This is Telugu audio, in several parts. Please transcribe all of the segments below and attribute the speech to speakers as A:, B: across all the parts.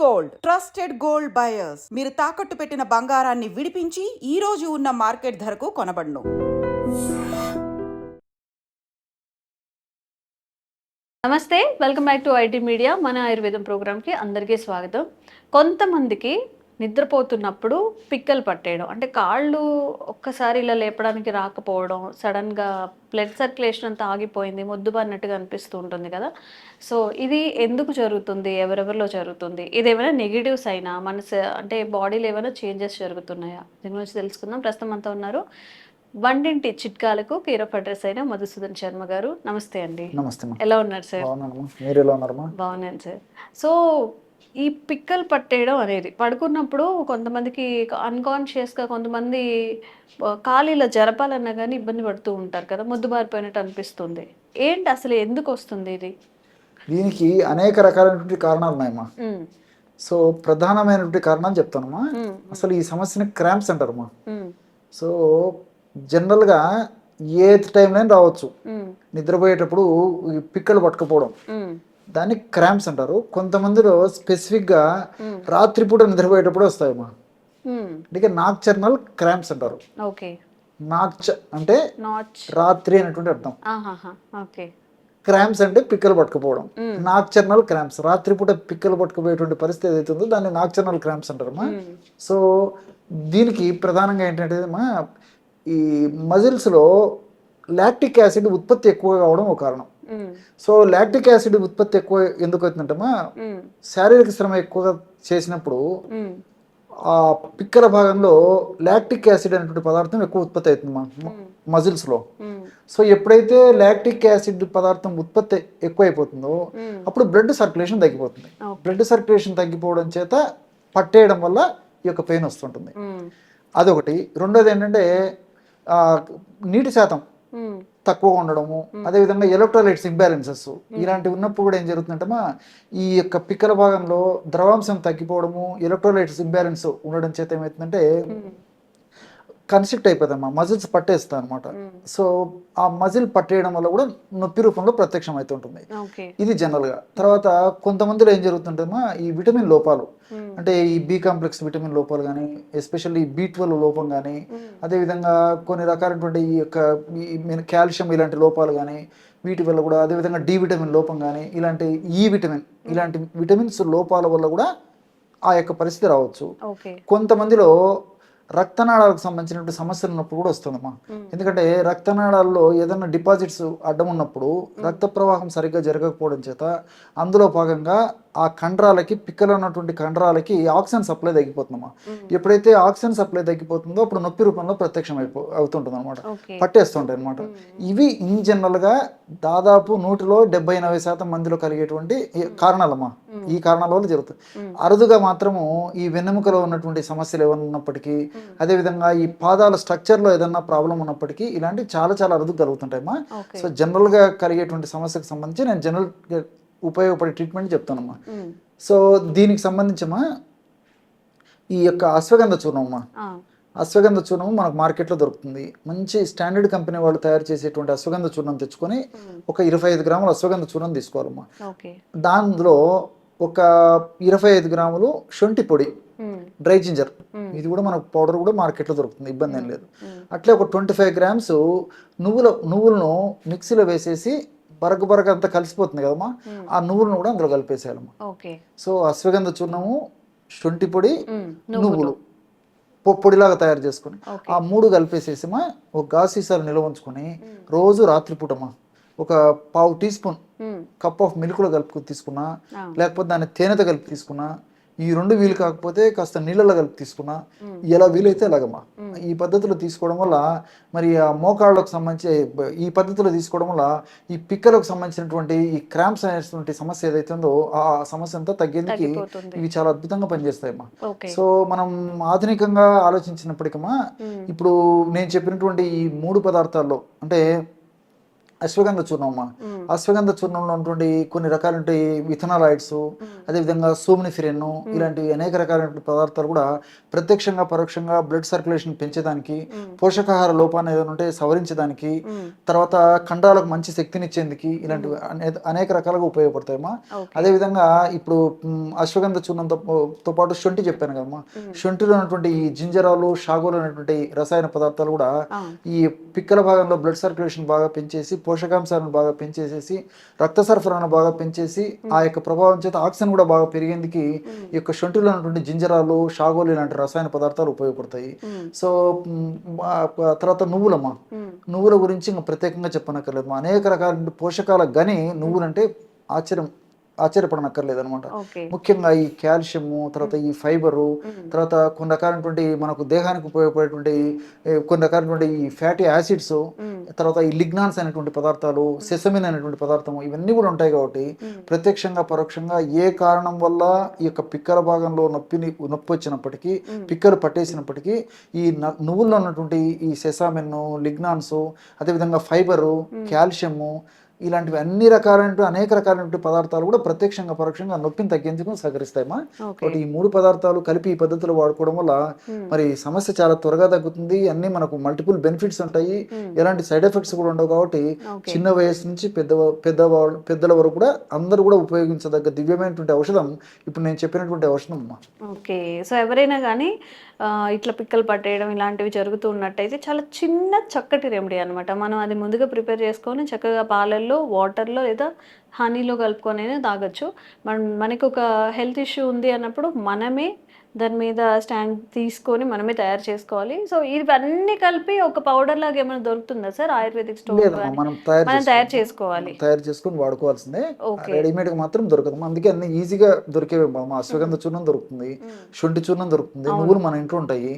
A: గోల్డ్ ట్రస్టెడ్ గోల్డ్ బయర్స్ మీరు తాకట్టు పెట్టిన బంగారాన్ని విడిపించి ఈ రోజు ఉన్న మార్కెట్ ధరకు కొనబడును.
B: నమస్తే, welcome back to IT media. మన ఆయుర్వేదం ప్రోగ్రామ్కి అందరికీ స్వాగతం. కొంతమందికి నిద్రపోతున్నప్పుడు పిక్కలు పట్టేయడం, అంటే కాళ్ళు ఒక్కసారి ఇలా లేపడానికి రాకపోవడం, సడన్గా బ్లడ్ సర్క్యులేషన్ అంతా ఆగిపోయింది, మొద్దుబారినట్టుగా అనిపిస్తూ ఉంటుంది కదా. సో ఇది ఎందుకు జరుగుతుంది, ఎవరెవరిలో జరుగుతుంది, ఇది ఏమైనా నెగిటివ్స్ అయినా అంటే బాడీలో ఏమైనా చేంజెస్ జరుగుతున్నాయా, దీని గురించి తెలుసుకుందాం. ప్రస్తుతం అంతా ఉన్నారు వంటింటి చిట్కాలకు కేర్ ఆఫ్ అడ్రస్ అయిన మధుసూదన్ శర్మ గారు. నమస్తే అండి.
C: నమస్తే.
B: ఎలా ఉన్నారు సార్?
C: మీరు ఎలా ఉన్నారు?
B: బాగున్నాను సార్. సో ఈ పిక్కలు పట్టేయడం అనేది పడుకున్నప్పుడు కొంతమందికి అన్కాన్షియస్గా, కొంతమంది ఖాళీలో జరపాలన్నా కానీ ఇబ్బంది పడుతూ ఉంటారు కదా, మొద్దుబారిపోయినట్టు అనిపిస్తుంది. ఏంటి అసలు, ఎందుకు వస్తుంది ఇది?
C: దీనికి అనేక రకాలైనటువంటి కారణాలు ఉన్నాయమ్మా. సో ప్రధానమైనటువంటి కారణాలు చెప్తానమ్మా. అసలు ఈ సమస్యని క్రాంప్స్ అంటారమ్మా. సో జనరల్గా ఏ టైంలో రావచ్చు. నిద్రపోయేటప్పుడు పిక్కలు పట్టుకపోవడం, దాన్ని క్రాంప్స్ అంటారు. కొంతమందిలో స్పెసిఫిక్గా రాత్రిపూట నిద్రపోయేటప్పుడు వస్తాయమ్మా. అంటే నాక్చర్నల్ క్రాంప్స్ అంటారు. అంటే రాత్రి అనేటువంటి అర్థం. క్రాంప్స్ అంటే పిక్కలు పట్టుకుపోవడం. నాక్చర్నల్ క్రాంప్స్, రాత్రిపూట పిక్కలు పట్టుకుపోయేటువంటి పరిస్థితి ఏదైతే ఉందో దాన్ని నాక్చర్నల్ క్రాంప్స్ అంటారమ్మా. సో దీనికి ప్రధానంగా ఏంటంటే ఈ మజిల్స్లో లాక్టిక్ యాసిడ్ ఉత్పత్తి ఎక్కువ కావడం ఒక కారణం. సో లాక్టిక్ యాసిడ్ ఉత్పత్తి ఎక్కువ ఎందుకు అవుతుందంటమ్మా, శారీరక శ్రమ ఎక్కువగా చేసినప్పుడు ఆ పిక్కల భాగంలో లాక్టిక్ యాసిడ్ అనేటువంటి పదార్థం ఎక్కువ ఉత్పత్తి అవుతుందమ్మా మజిల్స్లో. సో ఎప్పుడైతే లాక్టిక్ యాసిడ్ పదార్థం ఉత్పత్తి ఎక్కువ అయిపోతుందో అప్పుడు బ్లడ్ సర్క్యులేషన్ తగ్గిపోతుంది. బ్లడ్ సర్క్యులేషన్ తగ్గిపోవడం చేత పట్టేయడం వల్ల ఈ యొక్క పెయిన్ వస్తుంటుంది. అదొకటి. రెండోది ఏంటంటే నీటి శాతం తక్కువగా ఉండడము, అదేవిధంగా ఎలక్ట్రోలైట్స్ ఇంబ్యాలెన్సెస్ ఇలాంటివి ఉన్నప్పుడు కూడా ఏం జరుగుతుందంటే ఈ యొక్క పిక్కల భాగంలో ద్రవాంశం తగ్గిపోవడము, ఎలక్ట్రోలైట్స్ ఇంబ్యాలెన్స్ ఉండడం చేత ఏమవుతుందంటే కన్స్ట్రిక్ట్ అయిపోతుందమ్మా, మజిల్స్ పట్టేస్తాయి అనమాట. సో ఆ మజిల్ పట్టేయడం వల్ల కూడా నొప్పి రూపంలో ప్రత్యక్షం అవుతుంటుంది. ఇది జనరల్గా. తర్వాత కొంతమందిలో ఏం జరుగుతుంటుందమ్మా, ఈ విటమిన్ లోపాలు, అంటే ఈ బి కాంప్లెక్స్ విటమిన్ లోపాలు కానీ, ఎస్పెషల్లీ B12 లోపం కానీ, అదేవిధంగా కొన్ని రకాలైనటువంటి ఈ యొక్క కాల్షియం ఇలాంటి లోపాలు కానీ వీటి వల్ల కూడా, అదేవిధంగా డి విటమిన్ లోపం కానీ, ఇలాంటి ఈ విటమిన్ ఇలాంటి విటమిన్స్ లోపాల వల్ల కూడా ఆ యొక్క పరిస్థితి రావచ్చు. కొంతమందిలో రక్తనాళాలకు సంబంధించినటువంటి సమస్యలు ఉన్నప్పుడు కూడా వస్తుందమ్మా. ఎందుకంటే రక్తనాళాల్లో ఏదైనా డిపాజిట్స్ అడ్డం ఉన్నప్పుడు రక్త ప్రవాహం సరిగ్గా జరగకపోవడం చేత అందులో భాగంగా ఆ కండరాలకి, పిక్కలో ఉన్నటువంటి కండరాలకి ఆక్సిజన్ సప్లై తగ్గిపోతుందమ్మా. ఎప్పుడైతే ఆక్సిజన్ సప్లై తగ్గిపోతుందో అప్పుడు నొప్పి రూపంలో ప్రత్యక్షం అవుతుంటుంది అనమాట, పట్టేస్తుంటాయి అనమాట. ఇవి ఇన్ జనరల్గా దాదాపు 100లో 70-80% మందిలో కలిగేటువంటి కారణాలమ్మా. ఈ కారణాల వల్ల జరుగుతుంది. అరుదుగా మాత్రము ఈ వెన్నెముకలో ఉన్నటువంటి సమస్యలు ఏమైనా ఉన్నప్పటికీ, అదేవిధంగా ఈ పాదాల స్ట్రక్చర్లో ఏదన్నా ప్రాబ్లం ఉన్నప్పటికీ ఇలాంటివి చాలా చాలా అరుదుగా కలుగుతుంటాయమ్మా. సో జనరల్గా కలిగేటువంటి సమస్యకు సంబంధించి నేను జనరల్ ఉపయోగపడే ట్రీట్మెంట్ చెప్తానమ్మా. సో దీనికి సంబంధించమ్మా ఈ యొక్క అశ్వగంధ చూర్ణమమ్మా. అశ్వగంధ చూర్ణము మనకు మార్కెట్లో దొరుకుతుంది. మంచి స్టాండర్డ్ కంపెనీ వాళ్ళు తయారు చేసేటువంటి అశ్వగంధ చూర్ణం తెచ్చుకొని ఒక 25 గ్రాముల అశ్వగంధ చూర్ణం తీసుకోవాలమ్మా. దానిలో ఒక 25 గ్రాములు శొంఠి పొడి, డ్రై జింజర్, ఇది కూడా మనకు పౌడర్ కూడా మార్కెట్లో దొరుకుతుంది, ఇబ్బంది ఏం లేదు. అట్లే ఒక 25 గ్రామ్స్ నువ్వులను మిక్సీలో వేసేసి బరగ అంతా కలిసిపోతుంది కదమ్మా, ఆ నువ్వులను కూడా అందులో కలిపేసేయాలమ్మా. సో అశ్వగంధ చూర్ణము, శొంఠి పొడి, నువ్వులు పొడిలాగా తయారు చేసుకుని ఆ 3 కలిపేసేసిమా ఒక గాజు సీసాలు నిల్వ ఉంచుకొని రోజు రాత్రిపూటమ్మా ఒక పావు టీ స్పూన్ కప్ ఆఫ్ మిల్క్లో కలుపుకొని తీసుకున్నా, లేకపోతే దాన్ని తేనెతో కలిపి తీసుకున్నా, ఈ 2 వీలు కాకపోతే కాస్త నీళ్ళలో కలిపి తీసుకున్నా, ఎలా వీలైతే అలాగమ్మా ఈ పద్ధతిలో తీసుకోవడం వల్ల మరి ఆ మోకాళ్ళకు సంబంధించి ఈ పద్ధతిలో తీసుకోవడం వల్ల ఈ పిక్కలకు సంబంధించినటువంటి ఈ క్రాంప్స్ అనేటువంటి సమస్య ఏదైతే ఉందో ఆ సమస్య అంతా తగ్గేందుకు ఇవి చాలా అద్భుతంగా పనిచేస్తాయమ్మా. సో మనం ఆధునికంగా ఆలోచించినప్పటికమ్మా ఇప్పుడు నేను చెప్పినటువంటి ఈ 3 పదార్థాల్లో, అంటే అశ్వగంధ చూర్ణం అమ్మా. అశ్వగంధ చూర్ణంలో ఉన్నటువంటి కొన్ని రకాల విథనాలాయిడ్స్, అదేవిధంగా సోమ్నిఫిరెన్, ఇలాంటి అనేక రకాలైన పదార్థాలు కూడా ప్రత్యక్షంగా పరోక్షంగా బ్లడ్ సర్క్యులేషన్ పెంచేదానికి, పోషకాహార లోపాన్ని ఏదైనా ఉంటే సవరించడానికి, తర్వాత కండాలకు మంచి శక్తినిచ్చేందుకు ఇలాంటి అనేక రకాలుగా ఉపయోగపడతాయమ్మా. అదేవిధంగా ఇప్పుడు అశ్వగంధ చూర్ణంతో పాటు శొంఠి చెప్పాను కదమ్మా, శొంఠిలో ఉన్నటువంటి ఈ జింజరాలు, షాగోలు అనేటువంటి రసాయన పదార్థాలు కూడా ఈ పిక్కల భాగంలో బ్లడ్ సర్క్యులేషన్ బాగా పెంచేసి, పోషకాంశాలను బాగా పెంచేసేసి, రక్త సరఫరాను బాగా పెంచేసి, ఆ యొక్క ప్రభావం చేత ఆక్సిజన్ కూడా బాగా పెరిగేందుకు ఈ యొక్క శొంఠిలో ఉన్నటువంటి జింజరాలు, షాగోలు ఇలాంటి రసాయన పదార్థాలు ఉపయోగపడతాయి. సో తర్వాత నువ్వులమ్మా, నువ్వుల గురించి ఇంకా ప్రత్యేకంగా చెప్పనక్కర్లేదు. అనేక రకాల పోషకాల గని నువ్వులంటే ఆశ్చర్యపడనక్కర్లేదు అనమాట. ముఖ్యంగా ఈ కాల్షియము, తర్వాత ఈ ఫైబరు, తర్వాత కొన్ని రకాలైనటువంటి మనకు దేహానికి ఉపయోగపడేటువంటి కొన్ని రకాలైనటువంటి ఈ ఫ్యాటీ యాసిడ్స్, తర్వాత ఈ లిగ్నాన్స్ అనేటువంటి పదార్థాలు, సెసమిన్ అనేటువంటి పదార్థము, ఇవన్నీ కూడా ఉంటాయి. కాబట్టి ప్రత్యక్షంగా పరోక్షంగా ఏ కారణం వల్ల ఈ యొక్క పిక్కల భాగంలో నొప్పి వచ్చినప్పటికీ, పిక్కలు పట్టేసినప్పటికీ ఈ నువ్వుల్లో ఉన్నటువంటి ఈ సెసామిన్, లిగ్నాన్స్, అదేవిధంగా ఫైబరు, కాల్షియము, ఇలాంటివి అన్ని రకాలైన అనేక రకాలైన పదార్థాలు కూడా ప్రత్యక్షంగా పరోక్షంగా నొప్పిని తగ్గించుకు సహకరిస్తాయమ్మా. కాబట్టి ఈ 3 పదార్థాలు కలిపి ఈ పద్ధతిలో వాడుకోవడం వల్ల మరి సమస్య చాలా త్వరగా తగ్గుతుంది. అన్ని మనకు మల్టిపుల్ బెనిఫిట్స్ ఉంటాయి, ఎలాంటి సైడ్ ఎఫెక్ట్స్ కూడా ఉండవు. కాబట్టి చిన్న వయసు నుంచి పెద్దల వరకు కూడా అందరూ కూడా ఉపయోగించదగ్గ దివ్యమైనటువంటి ఔషధం ఇప్పుడు నేను చెప్పినటువంటి ఔషధం అమ్మా.
B: ఓకే, సో ఎవరైనా కానీ ఇట్లా పిక్కలు పట్టేయడం ఇలాంటివి జరుగుతూ ఉన్నట్టయితే చాలా చిన్న చక్కటి రెమెడీ అనమాట. మనం అది ముందుగా ప్రిపేర్ చేసుకొని చక్కగా పాలల్లో, వాటర్లో లేదా హనీలో కలుపుకొని తాగొచ్చు. మనకి ఒక హెల్త్ ఇష్యూ ఉంది అన్నప్పుడు మనమే దాని మీద స్టాండ్ తీసుకొని మనమే తయారు చేసుకోవాలి. సో ఇవన్నీ కలిపి ఒక పౌడర్ లాగా ఏమైనా దొరుకుతుందా సార్ ఆయుర్వేదిక్ స్టోర్?
C: మనం
B: తయారు చేసుకోవాలి,
C: తయారు చేసుకొని వాడుకోవాల్సిందే. రెడీమేడ్ గా మాత్రం దొరకదు. అందుకే అన్ని ఈజీగా దొరికేవి. అశ్వగంధ చూర్ణం దొరుకుతుంది, శొంఠి చూర్ణం దొరుకుతుంది, నువ్వులు మన ఇంట్లో ఉంటాయి.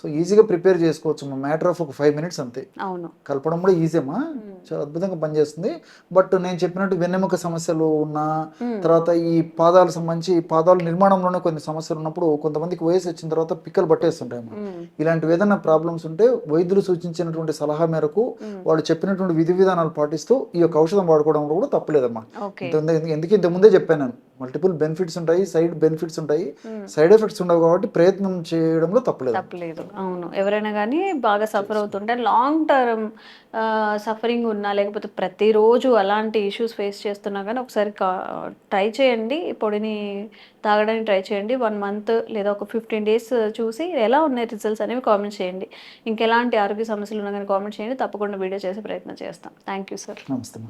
C: సో ఈజీగా ప్రిపేర్ చేసుకోవచ్చు. మ్యాటర్ ఆఫ్ ఒక 5 minutes అంతే. కలపడం కూడా ఈజీ అమ్మా, చాలా అద్భుతంగా పనిచేస్తుంది. బట్ నేను చెప్పినట్టు వెన్నెముక సమస్యలు ఉన్న తర్వాత ఈ పాదాలకు సంబంధించి పాదాల నిర్మాణంలోనే కొన్ని సమస్యలు ఉన్నప్పుడు కొంతమందికి వయసు వచ్చిన తర్వాత పిక్కలు పట్టేస్తుంటాయి. ఇలాంటివి ఏదైనా ప్రాబ్లమ్స్ ఉంటే వైద్యులు సూచించినటువంటి సలహా మేరకు వాళ్ళు చెప్పినటువంటి విధి విధానాలు పాటిస్తూ ఈ యొక్క ఔషధం వాడుకోవడంలో కూడా తప్పులేదమ్మా. ఎందుకు ఇంతకుముందే చెప్పాను నేను, మల్టిపుల్ బెనిఫిట్స్ ఉంటాయి, సైడ్ బెనిఫిట్స్ ఉంటాయి, సైడ్ ఎఫెక్ట్స్ ఉండవు. కాబట్టి ప్రయత్నం చేయడంలో తప్పులేదు.
B: అవును, ఎవరైనా కానీ బాగా సఫర్ అవుతుంటే లాంగ్ టర్మ్ సఫరింగ్ ఉన్నా, లేకపోతే ప్రతిరోజు అలాంటి ఇష్యూస్ ఫేస్ చేస్తున్నా కానీ ఒకసారి ట్రై చేయండి. పొడిని తాగడానికి ట్రై చేయండి. 1 month లేదా ఒక 15 days చూసి ఎలా ఉన్నాయి రిజల్ట్స్ అనేవి కామెంట్ చేయండి. ఇంకెలాంటి ఆరోగ్య సమస్యలు ఉన్నా కానీ కామెంట్ చేయండి. తప్పకుండా వీడియో చేసే ప్రయత్నం చేస్తాం. Thank you sir.
C: నమస్తే.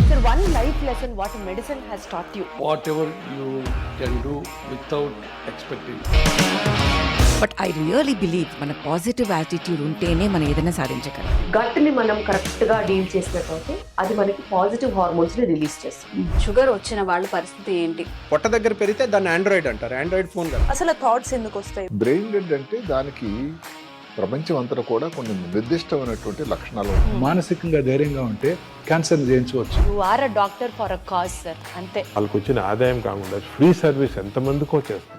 D: Sir, one life lesson what medicine has taught you.
E: Whatever you can do without expecting.
F: But I really believe మన పాజిటివ్ యాటిట్యూడ్ ఉంటేనే మనం ఏదైనా సాధించగలం.
D: గట్ ని మనం కరెక్ట్ గా డీల్ చేసినట్లయితే అది మనకి పాజిటివ్ హార్మోన్స్ ని రిలీజ్ చేస్తుంది.
B: షుగర్ వచ్చిన వాళ్ళ పరిస్థితి ఏంటి?
G: పొట్ట దగ్గర పెరిగితే దాన్ని ఆండ్రాయిడ్ అంటారు. ఆండ్రాయిడ్ ఫోన్ కదా.
D: అసలు థాట్స్ ఎందుకు వస్తాయి?
H: బ్రెయిన్ డెడ్ అంటే దానికి ప్రపంచం అంతా కూడా కొన్ని నిర్దిష్టమైనటువంటి లక్షణాలు ఉన్నాయి.
I: మానసికంగా ధైర్యంగా ఉంటే క్యాన్సర్ జయించవచ్చు.
D: You are a doctor for a cause sir, అంతే.
J: వాళ్ళకి వచ్చిన ఆదాయం కాకుండా ఫ్రీ సర్వీస్ ఎంతమందికో చేస్తుంది.